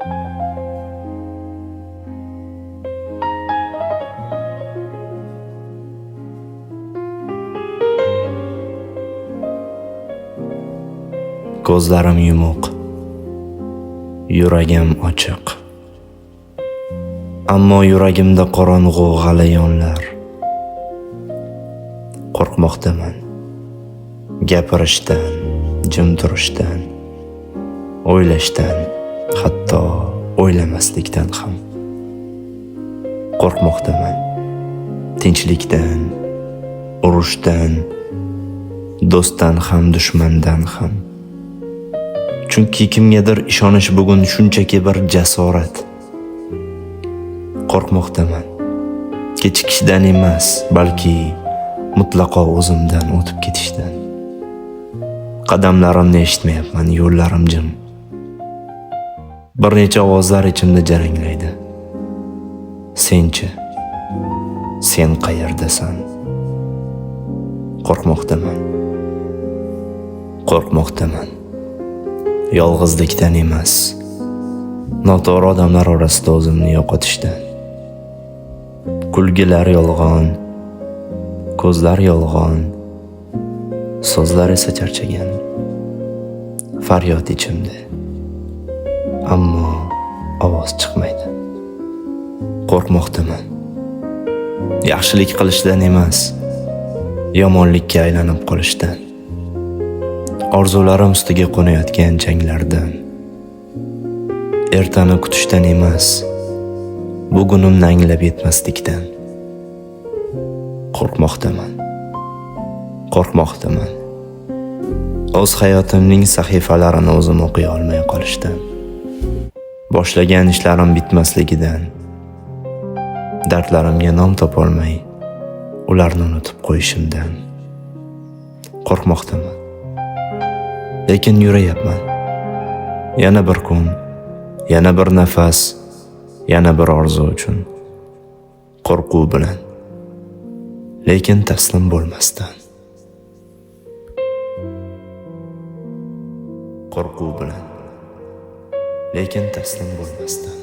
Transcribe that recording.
Ko'zlarim yumuq, yuragim ochiq. Ammo yuragimda qorong'u g'alayonlar. Qo'rqmoqdaman gapirishdan, jim turishdan, o'ylashdan, hatto o'ylamaslikdan ham. Qo'rqmoqdaman tinchlikdan, urushdan, do'stdan ham, dushmandan ham. Chunki kimgadir ishonish bugun shunchaki bir jasorat. Qo'rqmoqdaman kechikishdan emas, balki mutlaqo o'zimdan o'tib ketishdan. Qadamlarimni eshitmayapman, yo'llarim jim. Bir necha ovozlar ichimda jaranglaydi. Senchi? Sen qayerdasan? Qo'rqmoqdaman. Qo'rqmoqdaman. Yolg'izlikdan emas, noto'g'ri odamlar orasida o'zimni yo'qotishdan. Kulgilar yolg'on, ko'zlar yolg'on, so'zlar esa charchagan. Faryod ichimda, ammo ovoz chiqmaydi. Qo'rqmoqdaman. Yaxshilik qilishdan emas, yomonlikka aylanib qolishdan. Orzularim ustiga qo'nayotgan changlardan. Ertani kutishdan emas, bugunimni anglab yetmaslikdan. Qo'rqmoqdaman. Qo'rqmoqdaman. O'z hayotimning sahifalarini o'zim o'qiy olmay qolishdan. Boshlagan ishlarim bitmasligidan. Dardlarimga nom topolmay, ularni unutib qo'yishimdan. Qo'rqmoqdaman. Lekin yurayapman. Yana bir kun, yana bir nafas, yana bir orzu uchun. Qo'rquv bilan, lekin taslim bo'lmasdan. Qo'rquv bilan, lekin taslim bo'lmasdan.